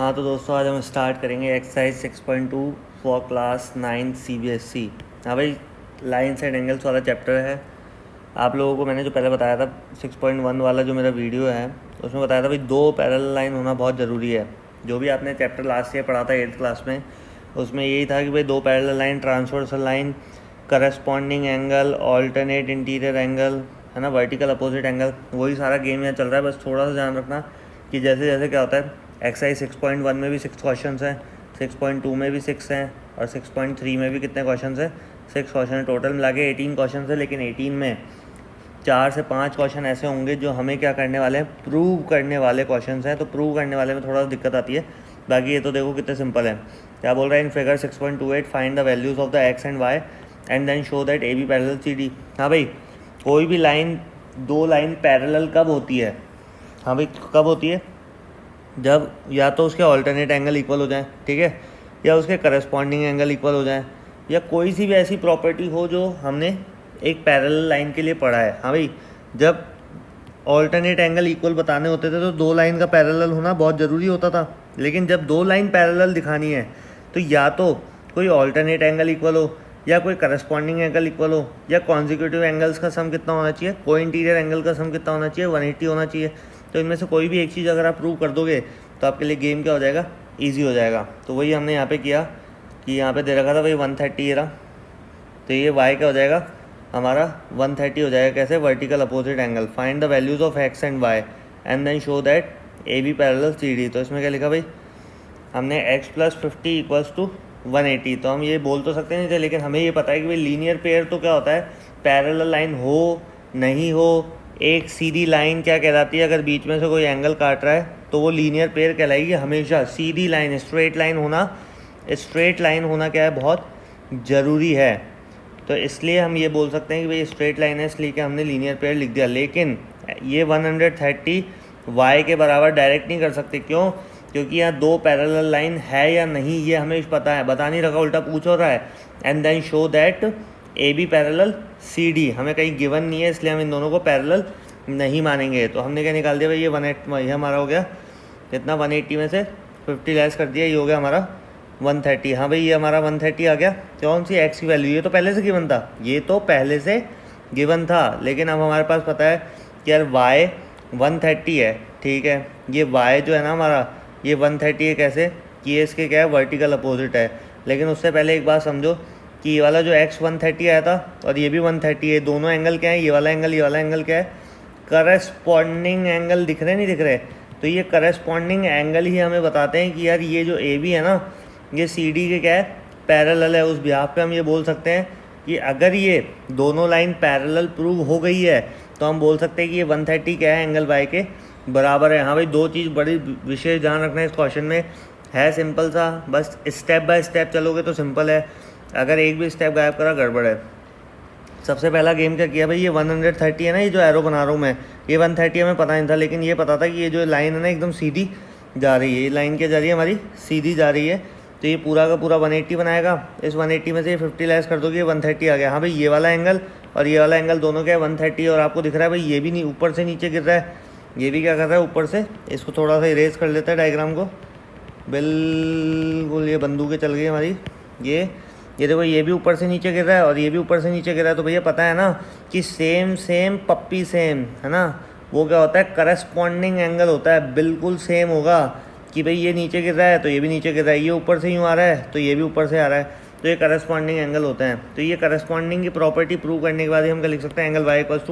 हाँ तो दोस्तों, आज हम स्टार्ट करेंगे एक्सरसाइज 6.2 फॉर क्लास 9 CBSE। हाँ भाई, लाइन्स एंड एंगल्स वाला चैप्टर है। आप लोगों को मैंने जो पहले बताया था 6.1 वाला जो मेरा वीडियो है, उसमें बताया था भाई 2 पैरेलल लाइन होना बहुत ज़रूरी है। जो भी आपने चैप्टर लास्ट ईयर पढ़ा था 8th क्लास में, उसमें यही था कि भाई 2 parallel line, transversal line, corresponding angle, alternate interior angle, है ना, वर्टिकल अपोजिट एंगल, वही सारा गेम यहाँ चल रहा है। बस थोड़ा सा ध्यान रखना कि जैसे जैसे क्या होता है, एक्सरसाइज 6.1 में भी 6 क्वेश्चन हैं, 6.2 में भी 6 हैं, और 6.3 में भी कितने क्वेश्चन हैं, 6 क्वेश्चन। टोटल मिला के 18 क्वेश्चन है, लेकिन 18 में 4 से 5 क्वेश्चन ऐसे होंगे जो हमें क्या करने वाले हैं, प्रूव करने वाले क्वेश्चन हैं। तो प्रूव करने वाले में थोड़ा दिक्कत आती है। बाकी ये तो देखो कितने सिंपल है। क्या बोल रहा है, in figure 6.28 find the values of the x and y and then show that A B parallel C D. हाँ भाई, कोई भी लाइन, 2 लाइन पैरेलल कब होती है? हाँ भाई, कब होती है? जब या तो उसके ऑल्टरनेट एंगल इक्वल हो जाए, ठीक है, या उसके करस्पॉन्डिंग एंगल इक्वल हो जाए, या कोई सी भी ऐसी प्रॉपर्टी हो जो हमने एक पैरेलल लाइन के लिए पढ़ा है। हाँ भाई, जब ऑल्टरनेट एंगल इक्वल बताने होते थे तो 2 लाइन का पैरेलल होना बहुत ज़रूरी होता था। लेकिन जब 2 लाइन पैरेलल दिखानी है तो या तो कोई ऑल्टरनेट एंगल इक्वल हो, या कोई करस्पॉन्डिंग एंगल इक्वल हो, या कॉन्जिक्यूटिव एंगल्स का सम कितना होना चाहिए, को इंटीरियर एंगल का सम कितना होना चाहिए, 180 होना चाहिए। तो इनमें से कोई भी एक चीज़ अगर आप प्रूव कर दोगे तो आपके लिए गेम क्या हो जाएगा, ईजी हो जाएगा। तो वही हमने यहाँ पे किया कि यहाँ पे दे रखा था भाई 130 ये रहा, तो ये y क्या हो जाएगा हमारा 130 हो जाएगा। कैसे? Vertical opposite angle. Find the values of x and y and then show that A B parallel C D. तो इसमें क्या लिखा भाई, हमने x + 50 = 180। तो हम ये बोल तो सकते नहीं थे, लेकिन हमें ये पता है कि भाई लीनियर पेयर तो क्या होता है, पैरेलल लाइन हो नहीं हो, एक सीधी लाइन क्या कहलाती है, अगर बीच में से कोई एंगल काट रहा है तो वो लीनियर पेयर कहलाएगी हमेशा। सीधी लाइन, स्ट्रेट लाइन होना, स्ट्रेट लाइन होना क्या है, बहुत ज़रूरी है। तो इसलिए हम ये बोल सकते हैं कि भाई स्ट्रेट लाइन है, इसलिए कि हमने लीनियर पेयर लिख दिया। लेकिन ये 130 y के बराबर डायरेक्ट नहीं कर सकते। क्यों? क्योंकि यहाँ 2 पैरेलल लाइन है या नहीं ये हमें पता है, बता नहीं रखा, उल्टा पूछ हो रहा है। And then show that A B parallel C D, हमें कहीं गिवन नहीं है, इसलिए हम इन दोनों को पैरेलल नहीं मानेंगे। तो हमने क्या निकाल दिया भाई, ये हमारा हो गया कितना, 180 में से 50 लेस कर दिया, ये हो गया हमारा 130। हाँ भाई, ये हमारा 130 आ गया। कौन सी एक्स की वैल्यू? ये तो पहले से गिवन था, ये तो पहले से गिवन था, लेकिन अब हमारे पास पता है कि यार y 130 है, ठीक है। ये y जो है ना हमारा, ये 130 है। कैसे? कि ये इसके क्या है, वर्टिकल अपोजिट है। लेकिन उससे पहले एक बात समझो कि ये वाला जो x 130 आया था और ये भी 130 है, दोनों एंगल क्या है, ये वाला एंगल क्या है, करस्पॉन्डिंग एंगल। दिख रहे नहीं दिख रहे? तो ये करस्पॉन्डिंग एंगल ही हमें बताते हैं कि यार ये जो ए बी है ना, ये सी डी के क्या है, पैरेलल है। उस बिहाफ पे हम ये बोल सकते हैं कि अगर ये दोनों लाइन पैरेलल प्रूव हो गई है तो हम बोल सकते हैं कि ये 130 क्या है, एंगल y के बराबर है। हाँ भाई, 2 चीज़ बड़ी विशेष ध्यान रखना है इस क्वेश्चन में। है सिंपल सा, बस स्टेप बाय स्टेप चलोगे तो सिंपल है, अगर एक भी स्टेप गायब करा गड़बड़ है। सबसे पहला गेम क्या किया भाई, ये 130 है ना, ये जो एरो बना रहा हूँ मैं, ये 130 हमें पता नहीं था, लेकिन ये पता था कि ये जो लाइन है ना एकदम सीधी जा रही है। ये लाइन क्या जा रही है हमारी, सीधी जा रही है। तो ये पूरा का पूरा 180 बनाएगा। इस 180 में से ये 50 लेस कर दोगे, 130 आ गया। हाँ भाई, ये वाला एंगल और ये वाला एंगल दोनों क्या है, 130। और आपको दिख रहा है भाई ये भी नहीं, ऊपर से नीचे गिर रहा है, ये भी क्या कर रहा है, ऊपर से। इसको थोड़ा सा इरेज कर लेता है डायग्राम को, बिल्कुल। ये बंदूकें चल गई हमारी। ये देखो, ये भी ऊपर से नीचे गिर रहा है और ये भी ऊपर से नीचे गिर रहा है। तो भैया पता है ना कि सेम पप्पी सेम, है ना, वो क्या होता है, करस्पॉन्डिंग एंगल होता है। बिल्कुल सेम होगा कि भाई ये नीचे गिर रहा है तो ये भी नीचे गिर रहा है, ये ऊपर से यूँ आ रहा है तो ये भी ऊपर से आ रहा है, तो ये करस्पॉन्डिंग एंगल होते हैं। तो ये करस्पॉन्डिंग की प्रॉपर्टी प्रूव करने के बाद ही हम क्या लिख सकते हैं, एंगल y =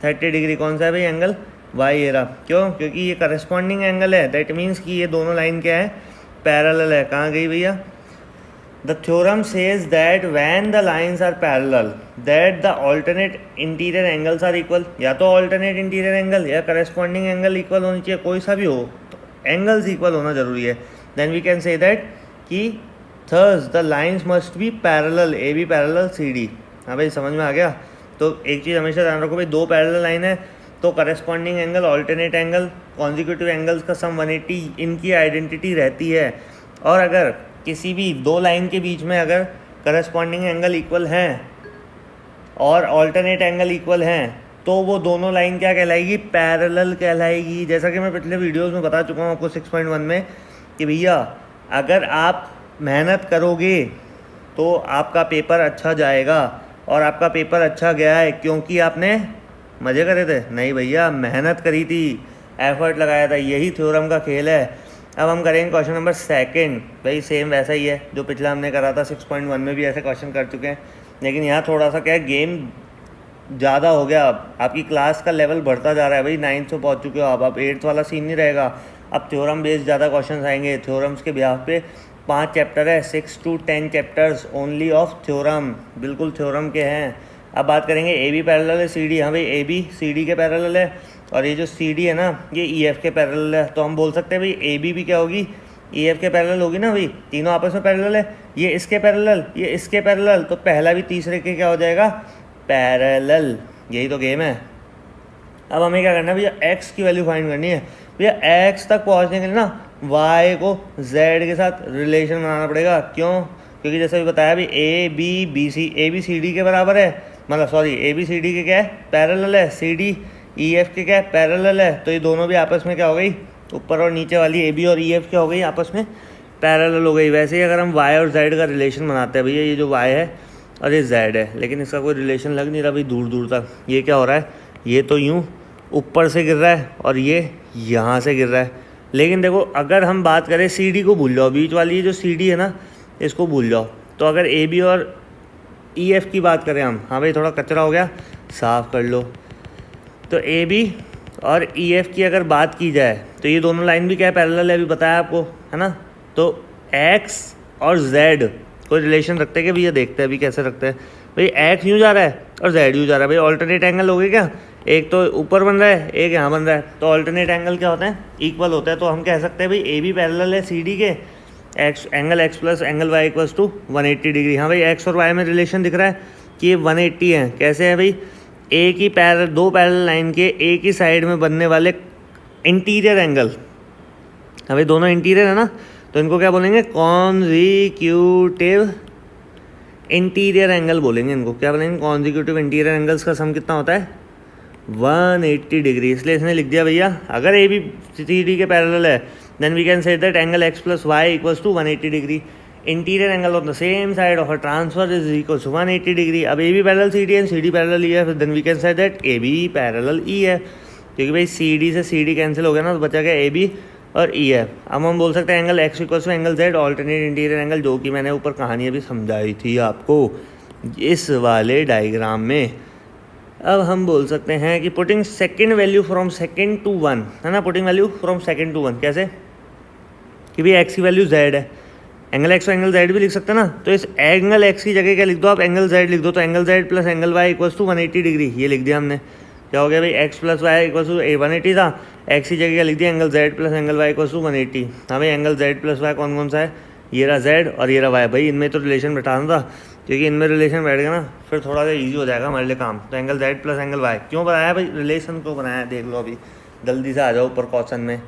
130 डिग्री। कौन सा है भाई, एंगल y ये रहा। क्यों? क्योंकि ये करस्पॉन्डिंग एंगल है, दैट मीन्स कि ये दोनों लाइन क्या है, पैरेलल है। कहाँ गई भैया? The theorem says that when the lines are parallel, that the alternate interior angles are equal। या तो alternate interior angle या corresponding angle equal होनी चाहिए, कोई सा भी हो, तो angles equal होना जरूरी है। Then we can say that कि thus the lines must be parallel, AB parallel CD। हाँ भाई, समझ में आ गया? तो एक चीज़ हमेशा ध्यान रखो भाई, 2 पैरेलल लाइन है तो corresponding angle, alternate angle, consecutive angles का सम 180, इनकी आइडेंटिटी रहती है। और अगर किसी भी 2 लाइन के बीच में अगर करस्पॉन्डिंग एंगल इक्वल हैं और ऑल्टरनेट एंगल इक्वल हैं तो वो दोनों लाइन क्या कहलाएगी, पैरेलल कहलाएगी। जैसा कि मैं पिछले वीडियोस में बता चुका हूँ आपको 6.1 में कि भैया अगर आप मेहनत करोगे तो आपका पेपर अच्छा जाएगा, और आपका पेपर अच्छा गया है क्योंकि आपने मज़े करे थे? नहीं भैया, मेहनत करी थी, एफर्ट लगाया था, यही थ्योरम का खेल है। अब हम करेंगे क्वेश्चन नंबर सेकंड। भाई सेम वैसा ही है जो पिछला हमने करा था, 6.1 में भी ऐसे क्वेश्चन कर चुके हैं, लेकिन यहाँ थोड़ा सा क्या है, गेम ज़्यादा हो गया। अब आपकी क्लास का लेवल बढ़ता जा रहा है भाई, 9th से पहुँच चुके हो अब 8th वाला सीन नहीं रहेगा। अब थ्योरम बेस्ड ज़्यादा क्वेश्चन आएंगे। थ्योरम्स के ब्याह पे 5 चैप्टर है, 6 to 10 chapters only of theorem, बिल्कुल थ्योरम के हैं। अब बात करेंगे ए बी पैरेलल है सी डी। हाँ भाई, ए बी सी डी के पैरेलल है, और ये जो सी डी है ना, ये ई एफ के पैरेलल है। तो हम बोल सकते हैं भाई ए बी भी क्या होगी, ई एफ के पैरेलल होगी ना भाई, तीनों आपस में पैरेलल है। ये इसके पैरेलल, ये इसके पैरेलल, तो पहला भी तीसरे के क्या हो जाएगा, पैरेलल। यही तो गेम है। अब हमें क्या करना है भैया, एक्स की वैल्यू फाइंड करनी है। भैया एक्स तक पहुंचने के लिए ना वाई को जेड के साथ रिलेशन बनाना पड़ेगा। क्यों? क्योंकि जैसे भी बताया भी ए बी सी डी के बराबर है, मतलब sorry A B C D के क्या है, पैरेलल है। सी डी ई एफ के क्या है, पैरेलल है। तो ये दोनों भी आपस में क्या हो गई, ऊपर और नीचे वाली ए बी और ई एफ क्या हो गई, आपस में पैरेलल हो गई। वैसे ही अगर हम वाई और जेड का रिलेशन बनाते हैं भैया, ये जो वाई है और ये जेड है, लेकिन इसका कोई रिलेशन लग नहीं रहा भाई दूर दूर तक। ये क्या हो रहा है, ये तो यूँ ऊपर से गिर रहा है और ये यहाँ से गिर रहा है। लेकिन देखो, अगर हम बात करें सी डी को भूल जाओ, बीच वाली जो सी डी है ना, इसको भूल जाओ। तो अगर ए बी और ई एफ की बात करें हम, हाँ भाई थोड़ा कचरा हो गया, साफ़ कर लो। तो ए बी और ई एफ की अगर बात की जाए तो ये दोनों लाइन भी क्या है, पैरेलल है, अभी बताया आपको, है ना। तो एक्स और जेड कोई रिलेशन रखते हैं क्या भैया, देखते हैं अभी कैसे रखते हैं। भाई एक्स यूँ जा रहा है और जेड यूँ जा रहा है, भाई ऑल्टरनेट एंगल हो गए क्या, एक तो ऊपर बन रहा है, एक यहाँ बन रहा है। तो ऑल्टरनेट एंगल क्या होता है, इक्वल होता है। तो हम कह सकते हैं भाई ए बी पैरेलल है सी डी के, x angle x plus angle Y equals to 180 degree. हाँ भाई, एक्स और वाई में रिलेशन दिख रहा है कि ये 180 है। कैसे है भाई, एक ही दो पैरेलल लाइन के एक ही साइड में बनने वाले इंटीरियर एंगल, हाँ भाई दोनों इंटीरियर है ना, तो इनको क्या बोलेंगे, कॉन्जिक्यूटिव इंटीरियर एंगल बोलेंगे। इनको क्या बोलेंगे, कॉन्जिक्यूटिव इंटीरियर एंगल्स का सम कितना होता है, 180 डिग्री। इसलिए इसने लिख दिया भैया, अगर ए बी सी डी के पैरेलल है, then we can say that angle x plus Y equals to 180 degree. Interior angle of the same side of a transfer is equals to 180 degree. अब A B parallel C D and C D parallel E है, then we can say that A B parallel E है। क्योंकि भाई C D से C D cancel हो गया ना, तो बचा गया ए बी और ई एफ। अब हम बोल सकते हैं angle x equals to angle z, alternate interior angle, जो कि मैंने ऊपर कहानी अभी समझाई थी आपको इस वाले डायग्राम में। अब हम बोल सकते हैं कि putting second value from second to 1, है ना, putting value from second to 1 कैसे, कि भाई एक्स की वैल्यू जेड है, एंगल एक्स और एंगल जेड भी लिख सकते हैं ना। तो इस एंगल एक्स की जगह क्या लिख दो आप, एंगल जेड लिख दो। तो angle Z plus angle Y equals to 180 degree, ये लिख दिया हमने। क्या हो गया भाई, X plus Y equals to 180 था, एक्स की जगह क्या लिख दिया, angle Z plus angle Y equals to 180। हाँ भाई, एंगल जेड प्लस वाई कौन कौन सा है, ये रहा जेड और ये रहा वाई। भाई इनमें तो रिलेशन बैठाना था, क्योंकि इनमें रिलेशन बैठ गया ना, फिर थोड़ा सा ईजी हो जाएगा हमारे लिए काम। तो angle Z plus angle Y क्यों बनाया भाई, रिलेशन को बनाया, देख लो अभी जल्दी से आ जाओ ऊपर क्वेश्चन में।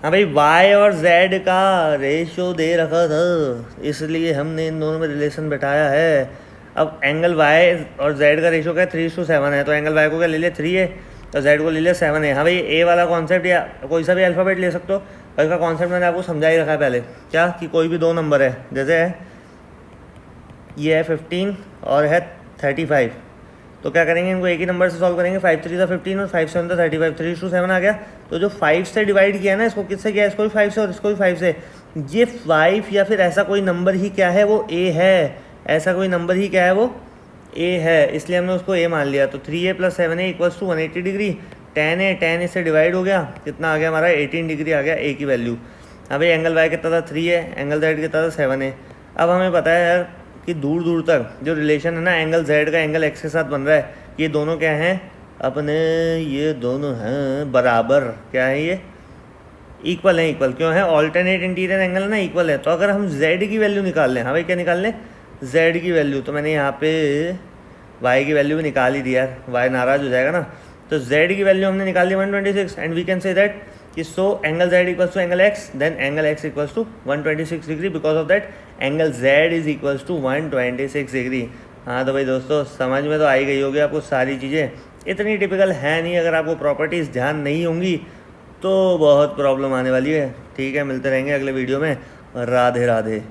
हाँ भाई, वाई और जेड का रेशियो दे रखा था, इसलिए हमने इन दोनों में रिलेशन बैठाया है। अब एंगल वाई और जेड का रेशियो क्या है, 3:7 है। तो एंगल वाई को क्या ले लिया, 3 है, तो जेड को ले लिया 7 है। हाँ भाई, ए वाला कॉन्सेप्ट या कोई सा भी अल्फ़ाबेट ले सकते हो, और इसका कॉन्सेप्ट मैंने आपको समझा ही रखा है पहले। क्या कि कोई भी दो नंबर है, जैसे है ये है 15 और है 35, तो क्या करेंगे, इनको एक ही नंबर से सॉल्व करेंगे। 5 3 15 और 5 7 35, 3:7 आ गया। तो जो 5 से डिवाइड किया ना, इसको किससे किया, इसको भी 5 से और इसको भी 5 से। ये 5 या फिर ऐसा कोई नंबर ही क्या है, वो ए है, ऐसा कोई नंबर ही क्या है, वो ए है, इसलिए हमने उसको ए मान लिया। तो 3a + 7a equals to 180 degree. 10 है, 10 इससे डिवाइड हो गया, कितना आ गया हमारा, 18 डिग्री आ गया ए की वैल्यू। अब ये एंगल वाई कितना था, 3 है, एंगल जेड कितना था, 7 है। अब हमें पता है यार कि दूर दूर तक जो रिलेशन है ना एंगल जेड का एंगल एक्स के साथ बन रहा है, ये दोनों क्या हैं अपने, ये दोनों हैं बराबर। क्या है ये, इक्वल है। इक्वल क्यों है, ऑल्टरनेट इंटीरियर एंगल ना, इक्वल है। तो अगर हम जेड की वैल्यू निकाल लें, हाँ भाई क्या निकाल लें, जेड की वैल्यू, तो मैंने यहाँ पे वाई की वैल्यू भी निकाल ही दिया, वाई नाराज हो जाएगा ना। तो जेड की वैल्यू हमने निकाल दी 126, and we can say that कि so angle Z equals to angle X, then angle x equals to 126 degree, because of that angle Z is equals to 126 degree. हाँ तो भाई दोस्तों, समझ में तो आई गई होगी आपको सारी चीज़ें, इतनी टिपिकल है नहीं। अगर आपको प्रॉपर्टीज़ ध्यान नहीं होंगी तो बहुत प्रॉब्लम आने वाली है। ठीक है, मिलते रहेंगे अगले वीडियो में। राधे राधे।